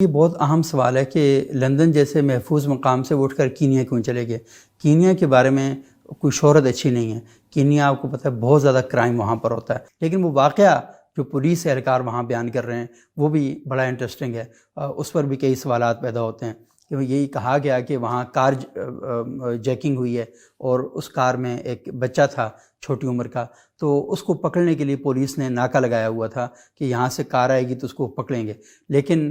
یہ بہت اہم سوال ہے کہ لندن جیسے محفوظ مقام سے اٹھ کر کینیا کیوں چلے گئے۔ کینیا کے بارے میں کوئی شہرت اچھی نہیں ہے۔ کینیا آپ کو پتہ ہے بہت زیادہ کرائم وہاں پر ہوتا ہے، لیکن وہ واقعہ جو پولیس اہلکار وہاں بیان کر رہے ہیں وہ بھی بڑا انٹرسٹنگ ہے۔ اس پر بھی کئی سوالات پیدا ہوتے ہیں کہ یہی کہا گیا کہ وہاں کار جیکنگ ہوئی ہے اور اس کار میں ایک بچہ تھا چھوٹی عمر کا، تو اس کو پکڑنے کے لیے پولیس نے ناکہ لگایا ہوا تھا کہ یہاں سے کار آئے گی تو اس کو پکڑیں گے، لیکن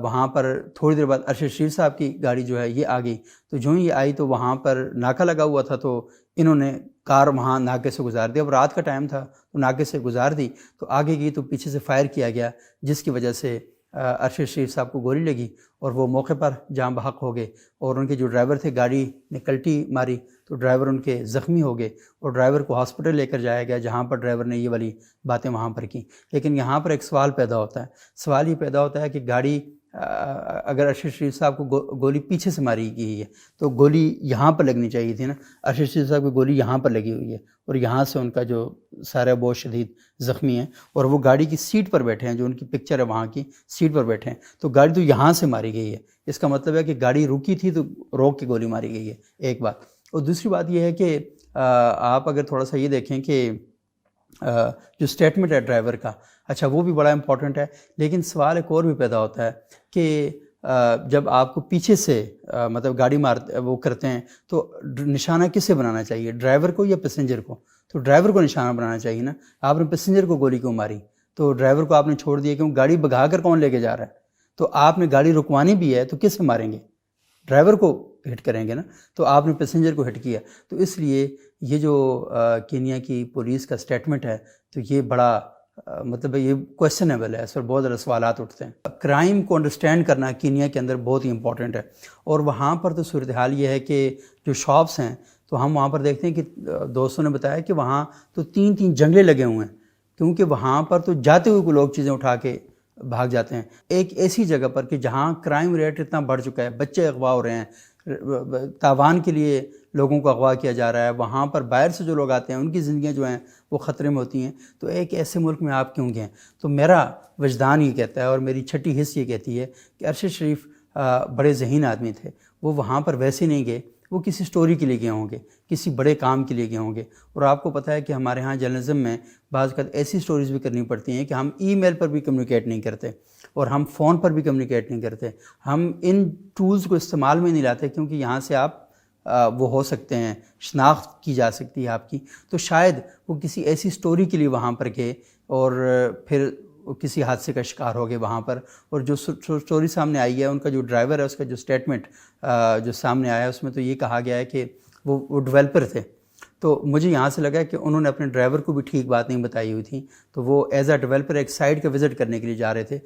وہاں پر تھوڑی دیر بعد ارشد شریف صاحب کی گاڑی جو ہے یہ آ گئی، تو جو ہی یہ آئی تو وہاں پر ناکہ لگا ہوا تھا، تو انہوں نے کار وہاں ناکے سے گزار دی۔ اب رات کا ٹائم تھا تو ناکے سے گزار دی، تو آگے گئی تو پیچھے سے فائر کیا گیا، جس کی وجہ سے ارشد شریف صاحب کو گولی لگی اور وہ موقع پر جاں بحق ہو گئے، اور ان کے جو ڈرائیور تھے گاڑی نے کلٹی ماری تو ڈرائیور ان کے زخمی ہو گئے اور ڈرائیور کو ہاسپٹل لے کر جایا گیا، جہاں پر ڈرائیور نے یہ والی باتیں وہاں پر کی۔ لیکن یہاں پر ایک سوال پیدا ہوتا ہے، سوال یہ پیدا ہوتا ہے کہ گاڑی اگر ارشد شریف صاحب کو گولی پیچھے سے ماری گئی ہے تو گولی یہاں پر لگنی چاہیے تھی نا۔ ارشد شریف صاحب کی گولی یہاں پر لگی ہوئی ہے اور یہاں سے ان کا جو سارا بہت شدید زخمی ہے، اور وہ گاڑی کی سیٹ پر بیٹھے ہیں، جو ان کی پکچر ہے وہاں کی سیٹ پر بیٹھے ہیں، تو گاڑی تو یہاں سے ماری گئی ہے۔ اس کا مطلب ہے کہ گاڑی رکی تھی تو روک کے گولی ماری گئی ہے، ایک بات۔ اور دوسری بات یہ ہے کہ آپ اگر تھوڑا سا یہ دیکھیں کہ جو سٹیٹمنٹ ہے ڈرائیور کا، اچھا وہ بھی بڑا امپورٹنٹ ہے، لیکن سوال ایک اور بھی پیدا ہوتا ہے کہ جب آپ کو پیچھے سے مطلب گاڑی وہ کرتے ہیں تو نشانہ کسے بنانا چاہیے، ڈرائیور کو یا پیسنجر کو؟ تو ڈرائیور کو نشانہ بنانا چاہیے نا۔ آپ نے پیسنجر کو گولی کیوں ماری؟ تو ڈرائیور کو آپ نے چھوڑ دیا، کیوں؟ گاڑی بھگا کر کون لے کے جا رہا ہے؟ تو آپ نے گاڑی رکوانی بھی ہے تو کس سے ماریں گے؟ ڈرائیور کو ہٹ کریں گے نا، تو آپ نے پیسنجر کو ہٹ کیا۔ تو اس لیے یہ جو کینیا کی پولیس کا سٹیٹمنٹ ہے تو یہ بڑا مطلب یہ کویسچنیبل ہے، اس پر بہت زیادہ سوالات اٹھتے ہیں۔ کرائم کو انڈرسٹینڈ کرنا کینیا کے اندر بہت ہی امپورٹنٹ ہے، اور وہاں پر تو صورتحال یہ ہے کہ جو شاپس ہیں تو ہم وہاں پر دیکھتے ہیں کہ دوستوں نے بتایا کہ وہاں تو 3 جنگلے لگے ہوئے ہیں، کیونکہ وہاں پر تو جاتے ہوئے کو لوگ چیزیں اٹھا کے بھاگ جاتے ہیں۔ ایک ایسی جگہ پر کہ جہاں کرائم ریٹ اتنا بڑھ چکا ہے، بچے اغوا ہو رہے ہیں، تاوان کے لیے لوگوں کو اغوا کیا جا رہا ہے، وہاں پر باہر سے جو لوگ آتے ہیں ان کی زندگیاں جو ہیں وہ خطرے میں ہوتی ہیں، تو ایک ایسے ملک میں آپ کیوں گئے؟ تو میرا وجدان یہ کہتا ہے اور میری چھٹی حص یہ کہتی ہے کہ ارشد شریف بڑے ذہین آدمی تھے، وہ وہاں پر ویسے نہیں گئے، وہ کسی سٹوری کے لیے گئے ہوں گے، کسی بڑے کام کے لیے گئے ہوں گے۔ اور آپ کو پتہ ہے کہ ہمارے ہاں جرنلزم میں بعض اوقات ایسی سٹوریز بھی کرنی پڑتی ہیں کہ ہم ای میل پر بھی کمیونیکیٹ نہیں کرتے اور ہم فون پر بھی کمیونیکیٹ نہیں کرتے، ہم ان ٹولز کو استعمال میں نہیں لاتے، کیونکہ یہاں سے آپ وہ ہو سکتے ہیں، شناخت کی جا سکتی ہے آپ کی۔ تو شاید وہ کسی ایسی سٹوری کے لیے وہاں پر گئے اور پھر کسی حادثے کا شکار ہو گئے وہاں پر، اور جو سٹوری سامنے آئی ہے ان کا جو ڈرائیور ہے اس کا جو سٹیٹمنٹ جو سامنے آیا ہے اس میں تو یہ کہا گیا ہے کہ وہ ڈیولپر تھے۔ تو مجھے یہاں سے لگا کہ انہوں نے اپنے ڈرائیور کو بھی ٹھیک بات نہیں بتائی ہوئی تھی، تو وہ ایز اے ڈیولپر ایک سائٹ کا وزٹ کرنے کے لیے جا رہے تھے،